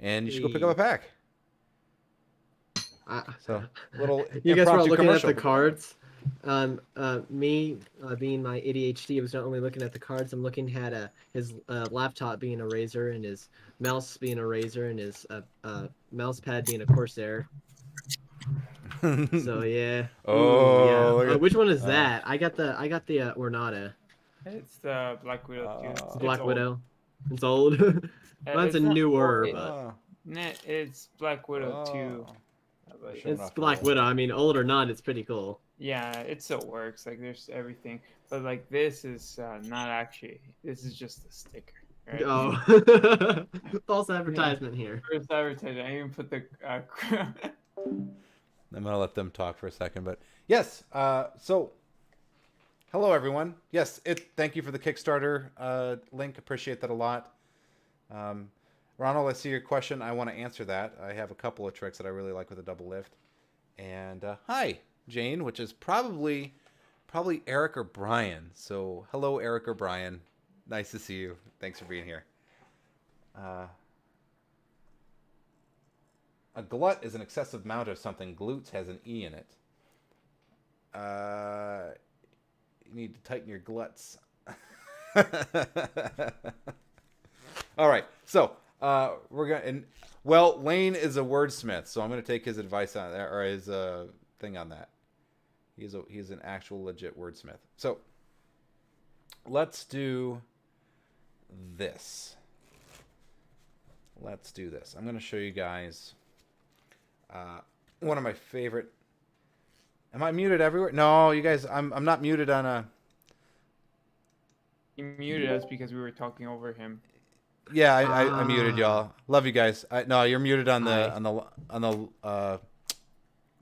And you should go pick up a pack. So little. You guys were all looking commercial. at the cards. Me being my ADHD, I was not only looking at the cards. I'm looking at his laptop being a Razer, and his mouse being a Razer, and his mouse pad being a Corsair. So yeah. Oh, yeah. Which one is that? I got the Ornata. It's the Black Widow too. It's Black Widow. It's old. Mine's a newer, but it's Black Widow too. It's Black Widow. I mean, old or not, it's pretty cool. Yeah, it still works. Like there's everything, but like this is not actually. This is just a sticker. Right? Oh, false advertisement here. First advertisement. I even put the. I'm gonna let them talk for a second, but yes. So, hello everyone. Yes, Thank you for the Kickstarter link. Appreciate that a lot. Ronald, I see your question. I want to answer that. I have a couple of tricks that I really like with a double lift. And hi, Jane, which is probably Eric or Brian. So hello, Eric or Brian. Nice to see you. Thanks for being here. A glut is an excessive amount of something. Glutes has an E in it. You need to tighten your gluts. All right. So we're gonna. Well, Lane is a wordsmith, so I'm gonna take his advice on that, or his thing on that. He's an actual legit wordsmith. So let's do this. Let's do this. I'm gonna show you guys. One of my favorite. Am I muted everywhere? No, you guys. I'm not muted on a. He muted us because we were talking over him. Yeah, I muted y'all. Love you guys. No, you're muted on Hi. the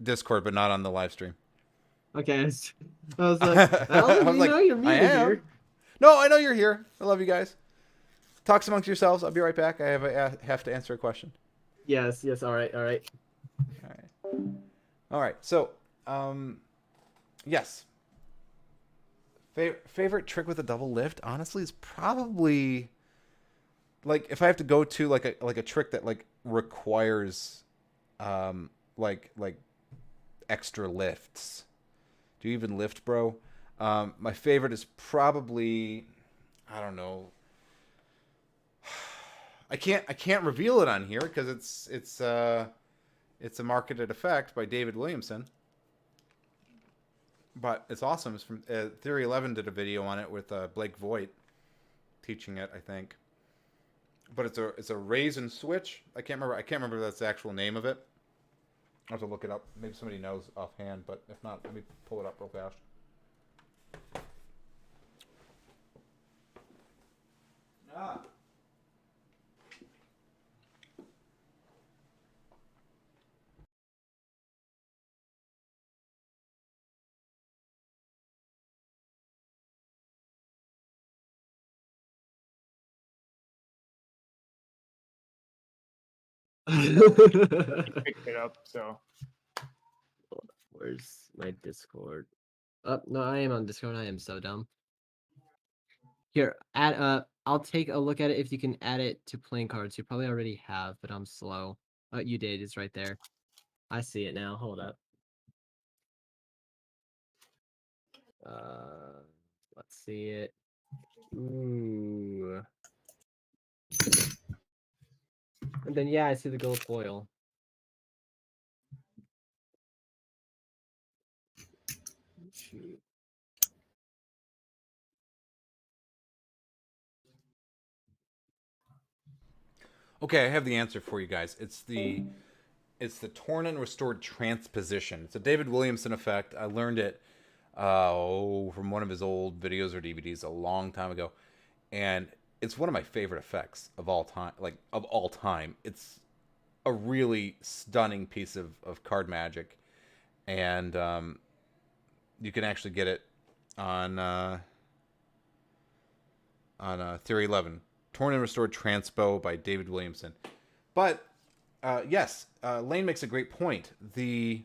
Discord, but not on the live stream. Okay. I was like, I was like, know you're muted here. No, I know you're here. I love you guys. Talks amongst yourselves. I'll be right back. I have to answer a question. Yes. All right. All right. So, yes. Favorite trick with a double lift, honestly, is probably like if I have to go to like a trick that like requires like extra lifts. Do you even lift, bro? My favorite is probably, I don't know. I can't reveal it on here because it's a marketed effect by David Williamson. But it's awesome. It's from Theory 11 did a video on it with Blake Voigt teaching it, I think. But it's a raise and switch. I can't remember if that's the actual name of it. I'll have to look it up. Maybe somebody knows offhand, but if not, let me pull it up real fast. Picked it up, so. Where's my Discord? Oh, no, I am on Discord. I am so dumb. Here, I'll take a look at it if you can add it to playing cards. You probably already have, but I'm slow. Oh, you did. It's right there. I see it now. Hold up. Let's see it. Ooh. And then yeah, I see the gold foil. Shoot. Okay, I have the answer for you guys. It's the torn and restored transposition. It's a David Williamson effect. I learned it from one of his old videos or DVDs a long time ago, and it's one of my favorite effects of all time. It's a really stunning piece of card magic, and you can actually get it on Theory 11. Torn and Restored Transpo by David Williamson. But, yes, Lane makes a great point. The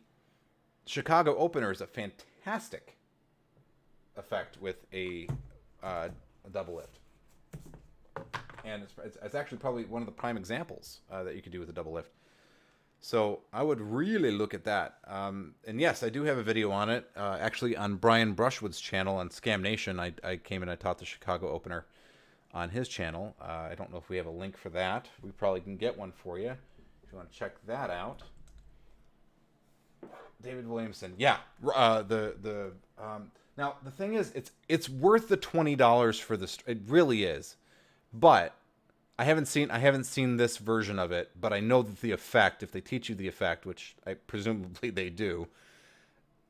Chicago opener is a fantastic effect with a double lift. And it's actually probably one of the prime examples that you could do with a double lift. So I would really look at that. And yes, I do have a video on it. Actually, on Brian Brushwood's channel on Scam Nation, I came and I taught the Chicago opener on his channel. I don't know if we have a link for that. We probably can get one for you if you want to check that out. David Williamson, yeah. Now the thing is, it's worth the $20 for this. It really is, but I haven't seen this version of it. But I know that the effect, if they teach you the effect, which I presumably they do,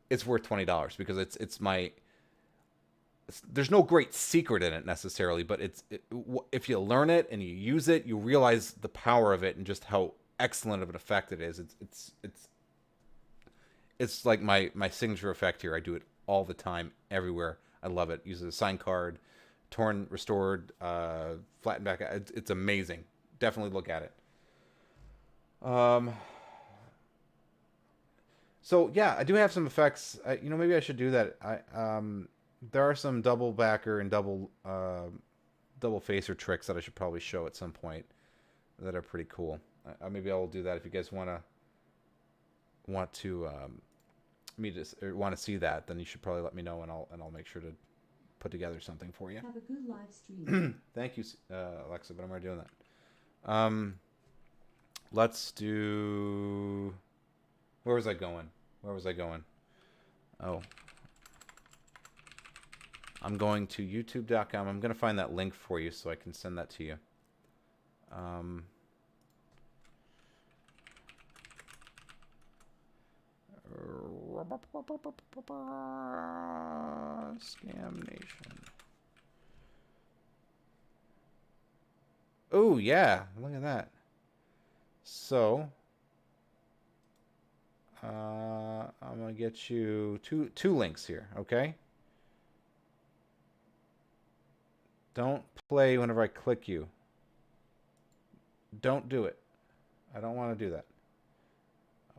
it's worth $20 because there's no great secret in it necessarily, but if you learn it and you use it, you realize the power of it and just how excellent of an effect it is. it's like my signature effect here. I do it all the time, everywhere. I love it. Uses a sign card, torn, restored, flattened back. It's amazing. Definitely look at it. So yeah, I do have some effects. Maybe I should do that. There are some double backer and double facer tricks that I should probably show at some point that are pretty cool. Maybe I'll do that if you guys want to want to see that. Then you should probably let me know, and I'll make sure to put together something for you. Have a good live stream. Thank you, Alexa. But I'm already doing that. Let's do. Where was I going? Oh. I'm going to youtube.com. I'm going to find that link for you so I can send that to you. Scam Nation. Oh, yeah. Look at that. So, I'm going to get you two links here, okay? Don't play whenever I click you. Don't do it. I don't want to do that.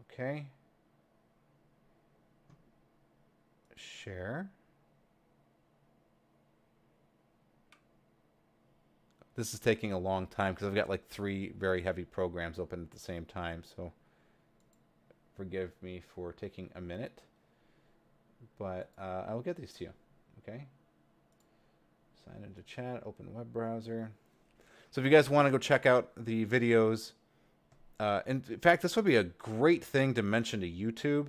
Okay. Share. This is taking a long time because I've got like 3 very heavy programs open at the same time. So forgive me for taking a minute. But I will get these to you. Okay. Sign into chat. Open web browser. So if you guys want to go check out the videos. In fact, this would be a great thing to mention to YouTube.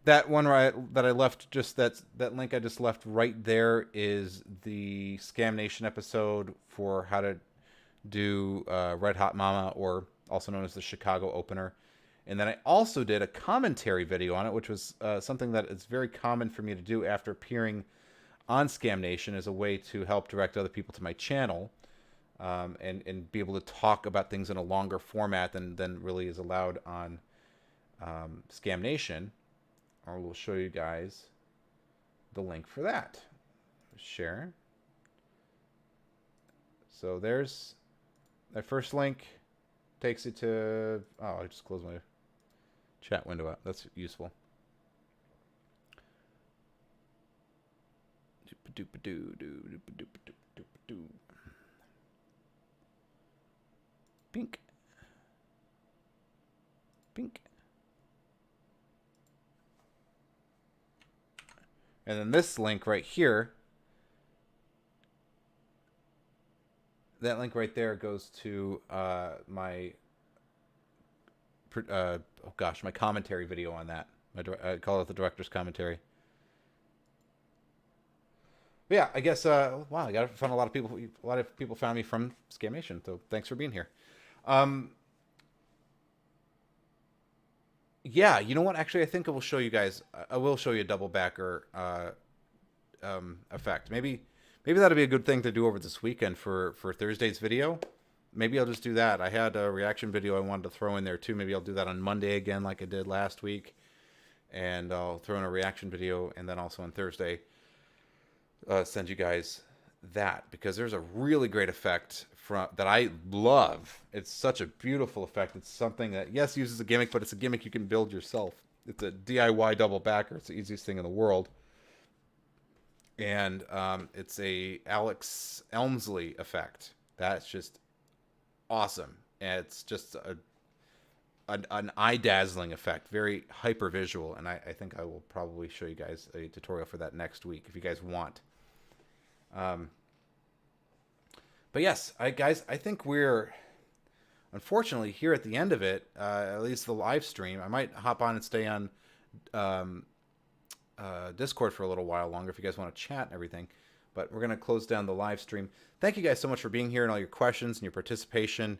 That one that I left, just that link I just left right there is the Scam Nation episode for how to do Red Hot Mama, or also known as the Chicago opener. And then I also did a commentary video on it, which was something that is very common for me to do after appearing on Scam Nation as a way to help direct other people to my channel, and be able to talk about things in a longer format than really is allowed on Scam Nation. I will show you guys the link for that. Share. So there's that first link. Takes you to... Oh, I just closed my chat window out. That's useful. Pink. Pink. And then this link right here, that link right there goes to my commentary video on that. I call it the director's commentary. But yeah, I guess wow, I got to find a lot of people found me from Scam Nation, so thanks for being here. Yeah, you know what? Actually, I think I will show you guys. I will show you a double backer effect. Maybe that'll be a good thing to do over this weekend for Thursday's video. Maybe I'll just do that. I had a reaction video I wanted to throw in there too. Maybe I'll do that on Monday again, like I did last week, and I'll throw in a reaction video, and then also on Thursday, send you guys that, because there's a really great effect that I love. It's such a beautiful effect. It's something that, yes, uses a gimmick, but it's a gimmick you can build yourself. It's a DIY double backer. It's the easiest thing in the world. And it's a Alex Elmsley effect. That's just awesome. And it's just an eye-dazzling effect. Very hyper-visual. And I think I will probably show you guys a tutorial for that next week if you guys want. But yes, guys, I think we're unfortunately here at the end of it, at least the live stream. I might hop on and stay on Discord for a little while longer if you guys want to chat and everything. But we're going to close down the live stream. Thank you guys so much for being here and all your questions and your participation.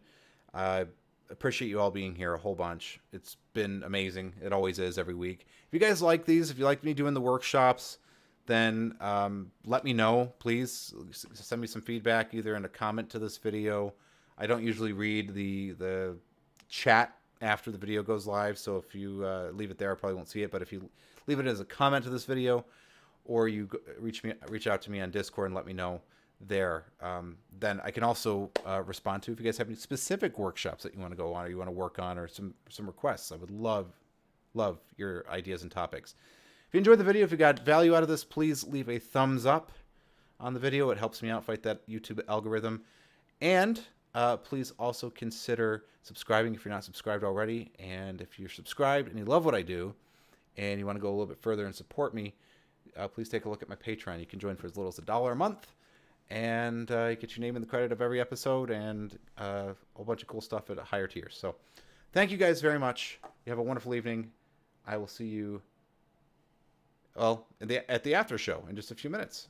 I appreciate you all being here a whole bunch. It's been amazing. It always is every week. If you guys like these, if you like me doing the workshops, then let me know. Please send me some feedback either in a comment to this video. I don't usually read the chat after the video goes live. So if you leave it there, I probably won't see it. But if you leave it as a comment to this video, or you reach out to me on Discord and let me know there, then I can also respond to if you guys have any specific workshops that you want to go on or you want to work on, or some requests. I would love your ideas and topics. If you enjoyed the video, if you got value out of this, please leave a thumbs up on the video. It helps me out fight that YouTube algorithm. And please also consider subscribing if you're not subscribed already. And if you're subscribed and you love what I do and you want to go a little bit further and support me, please take a look at my Patreon. You can join for as little as $1 a month, and you get your name in the credit of every episode, and a whole bunch of cool stuff at higher tiers. So thank you guys very much. You have a wonderful evening. I will see you, well, at the after show in just a few minutes.